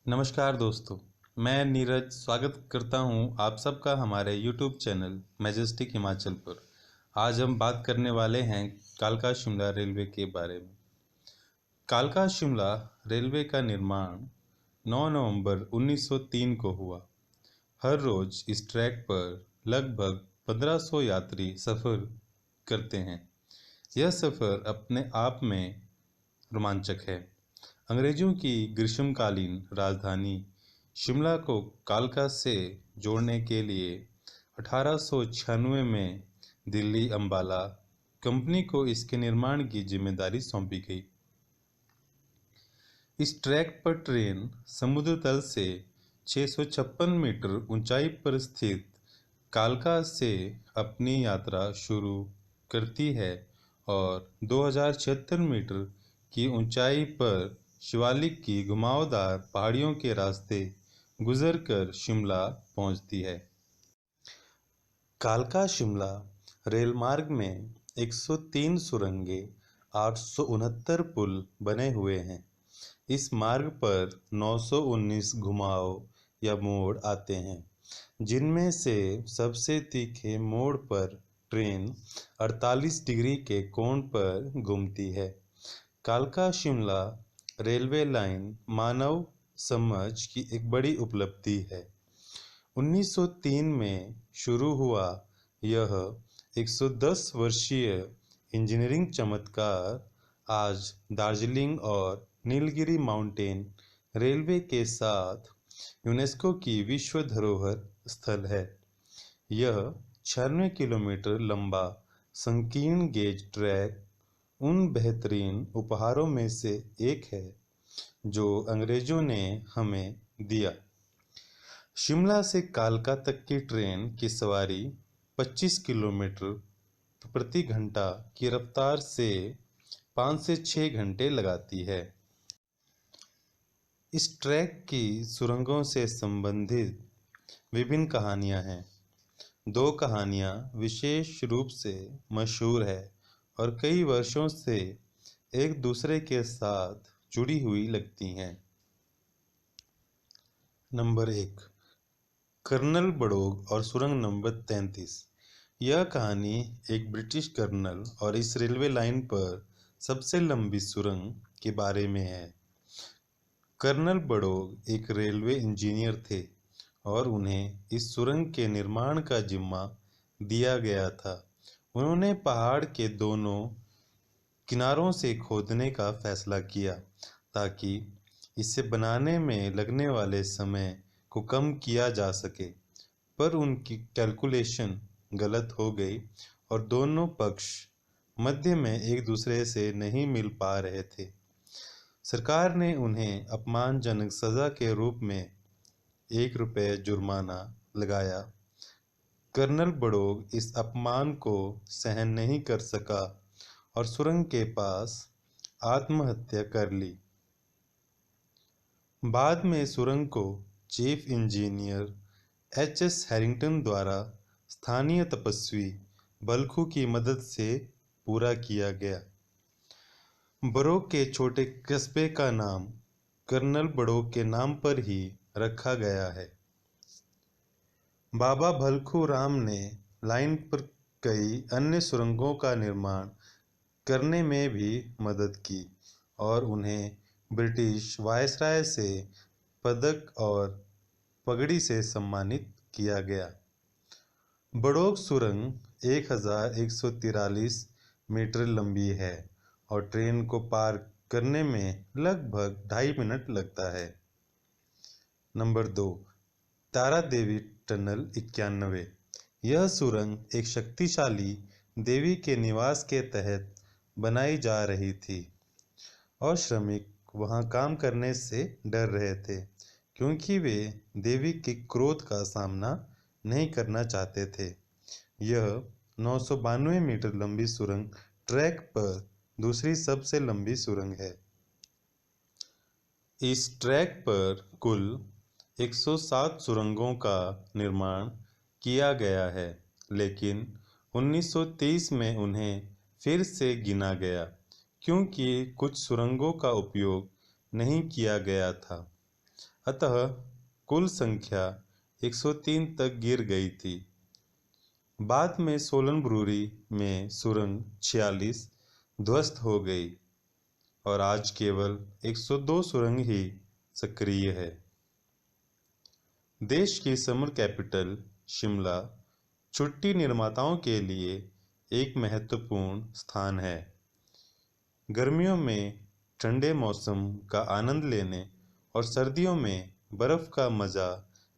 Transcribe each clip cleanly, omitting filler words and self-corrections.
नमस्कार दोस्तों, मैं नीरज स्वागत करता हूं आप सबका हमारे YouTube चैनल मैजेस्टिक हिमाचल पर। आज हम बात करने वाले हैं कालका शिमला रेलवे के बारे में। कालका शिमला रेलवे का निर्माण 9 नवंबर 1903 को हुआ। हर रोज इस ट्रैक पर लगभग 1500 यात्री सफ़र करते हैं। यह सफ़र अपने आप में रोमांचक है। अंग्रेजों की ग्रीष्मकालीन राजधानी शिमला को कालका से जोड़ने के लिए 1896 में दिल्ली अंबाला कंपनी को इसके निर्माण की जिम्मेदारी सौंपी गई। इस ट्रैक पर ट्रेन समुद्र तल से 656 मीटर ऊंचाई पर स्थित कालका से अपनी यात्रा शुरू करती है और 2076 मीटर की ऊंचाई पर शिवालिक की घुमावदार पहाड़ियों के रास्ते गुजरकर शिमला पहुंचती है। कालका शिमला रेलमार्ग में 103 सुरंगें, 869 पुल बने हुए हैं। इस मार्ग पर 919 घुमाव या मोड़ आते हैं, जिनमें से सबसे तीखे मोड़ पर ट्रेन 48 डिग्री के कोण पर घूमती है। कालका शिमला रेलवे लाइन मानव समझ की एक बड़ी उपलब्धि है। 1903 में शुरू हुआ यह 110 वर्षीय इंजीनियरिंग चमत्कार आज दार्जिलिंग और नीलगिरी माउंटेन रेलवे के साथ यूनेस्को की विश्व धरोहर स्थल है। यह 96 किलोमीटर लंबा संकीर्ण गेज ट्रैक उन बेहतरीन उपहारों में से एक है जो अंग्रेजों ने हमें दिया। शिमला से कालका तक की ट्रेन की सवारी 25 किलोमीटर प्रति घंटा की रफ्तार से 5 से 6 घंटे लगाती है। इस ट्रैक की सुरंगों से संबंधित विभिन्न कहानियां हैं। दो कहानियां विशेष रूप से मशहूर है और कई वर्षों से एक दूसरे के साथ जुड़ी हुई लगती हैं। नंबर 1, कर्नल बड़ोग और सुरंग नंबर 33। यह कहानी एक ब्रिटिश कर्नल और इस रेलवे लाइन पर सबसे लंबी सुरंग के बारे में है। कर्नल बड़ोग एक रेलवे इंजीनियर थे और उन्हें इस सुरंग के निर्माण का जिम्मा दिया गया था। उन्होंने पहाड़ के दोनों किनारों से खोदने का फैसला किया ताकि इसे बनाने में लगने वाले समय को कम किया जा सके, पर उनकी कैलकुलेशन गलत हो गई और दोनों पक्ष मध्य में एक दूसरे से नहीं मिल पा रहे थे। सरकार ने उन्हें अपमानजनक सज़ा के रूप में ₹1 जुर्माना लगाया। कर्नल बड़ोग इस अपमान को सहन नहीं कर सका और सुरंग के पास आत्महत्या कर ली। बाद में सुरंग को चीफ इंजीनियर एच.एस. हैरिंगटन द्वारा स्थानीय तपस्वी बल्खू की मदद से पूरा किया गया। बड़ोग के छोटे कस्बे का नाम कर्नल बड़ोग के नाम पर ही रखा गया है। बाबा भलखू राम ने लाइन पर कई अन्य सुरंगों का निर्माण करने में भी मदद की और उन्हें ब्रिटिश वायसराय से पदक और पगड़ी से सम्मानित किया गया। बड़ोग सुरंग 1143 मीटर लंबी है और ट्रेन को पार करने में लगभग 2.5 मिनट लगता है। नंबर 2, तारा देवी टनल 91। यह सुरंग एक शक्तिशाली देवी के निवास के तहत बनाई जा रही थी और श्रमिक वहां काम करने से डर रहे थे क्योंकि वे देवी के क्रोध का सामना नहीं करना चाहते थे। यह 992 मीटर लंबी सुरंग ट्रैक पर दूसरी सबसे लंबी सुरंग है। इस ट्रैक पर कुल 107 सुरंगों का निर्माण किया गया है, लेकिन 1930 में उन्हें फिर से गिना गया क्योंकि कुछ सुरंगों का उपयोग नहीं किया गया था। अतः कुल संख्या 103 तक गिर गई थी। बाद में सोलन ब्रूरी में सुरंग 46 ध्वस्त हो गई और आज केवल 102 सुरंग ही सक्रिय है। देश की समर कैपिटल शिमला छुट्टी निर्माताओं के लिए एक महत्वपूर्ण स्थान है। गर्मियों में ठंडे मौसम का आनंद लेने और सर्दियों में बर्फ का मजा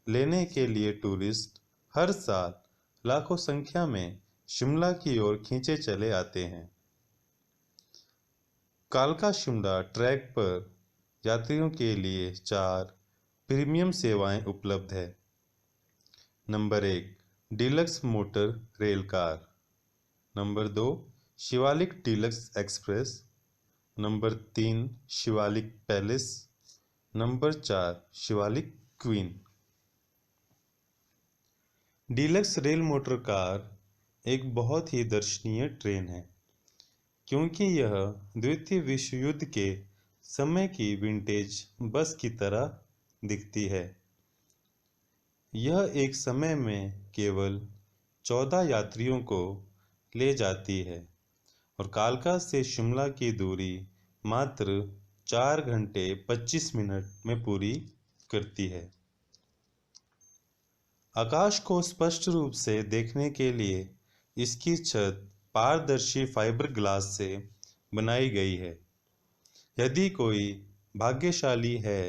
लेने के लिए टूरिस्ट हर साल लाखों संख्या में शिमला की ओर खींचे चले आते हैं। कालका शिमला ट्रैक पर यात्रियों के लिए 4 प्रीमियम सेवाएं उपलब्ध है। Number 1 deluxe motor rail car. Number 2 Shivalik deluxe express. Number 3 Shivalik palace. Number 4 Shivalik queen. Deluxe rail motor car एक बहुत ही दर्शनीय ट्रेन है, क्योंकि यह द्वितीय विश्व युद्ध के समय की विंटेज बस की तरह दिखती है। यह एक समय में केवल 14 यात्रियों को ले जाती है और कालका से शिमला की दूरी मात्र 4 घंटे 25 मिनट में पूरी करती है। आकाश को स्पष्ट रूप से देखने के लिए इसकी छत पारदर्शी फाइबर ग्लास से बनाई गई है। यदि कोई भाग्यशाली है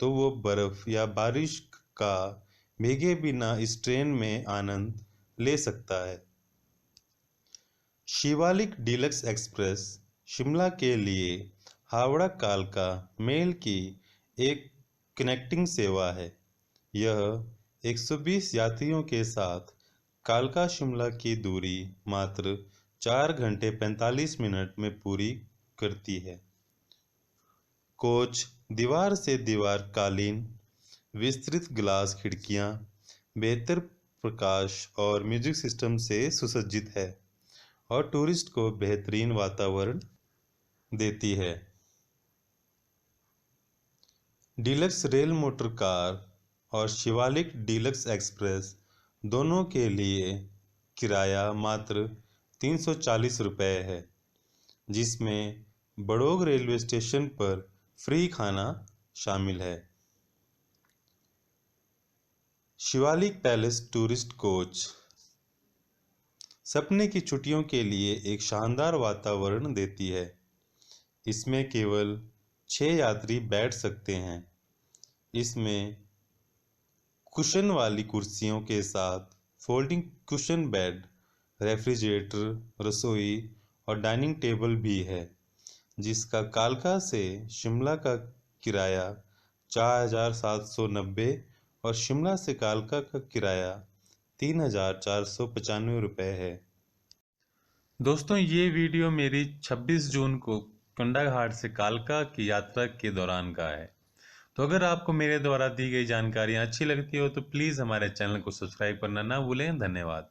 तो वो बर्फ या बारिश का भीगे बिना इस ट्रेन में आनंद ले सकता है। शिवालिक डीलक्स एक्सप्रेस शिमला के लिए हावड़ा कालका मेल की एक कनेक्टिंग सेवा है। यह 120 यात्रियों के साथ कालका शिमला की दूरी मात्र 4 घंटे 45 मिनट में पूरी करती है। कोच दीवार से दीवार कालीन, विस्तृत ग्लास खिड़कियां, बेहतर प्रकाश और म्यूजिक सिस्टम से सुसज्जित है और टूरिस्ट को बेहतरीन वातावरण देती है। डीलक्स रेल मोटर कार और शिवालिक डीलक्स एक्सप्रेस दोनों के लिए किराया मात्र 340 रुपये है, जिसमें बड़ोग रेलवे स्टेशन पर फ्री खाना शामिल है। शिवालिक पैलेस टूरिस्ट कोच सपने की छुट्टियों के लिए एक शानदार वातावरण देती है। इसमें केवल 6 यात्री बैठ सकते हैं। इसमें कुशन वाली कुर्सियों के साथ फोल्डिंग कुशन बेड, रेफ्रिजरेटर, रसोई और डाइनिंग टेबल भी है, जिसका कालका से शिमला का किराया 4790 और शिमला से कालका का किराया 3495 रुपये है। दोस्तों, ये वीडियो मेरी 26 जून को कंडाघाट से कालका की यात्रा के दौरान का है। तो अगर आपको मेरे द्वारा दी गई जानकारियाँ अच्छी लगती हो तो प्लीज़ हमारे चैनल को सब्सक्राइब करना ना भूलें। धन्यवाद।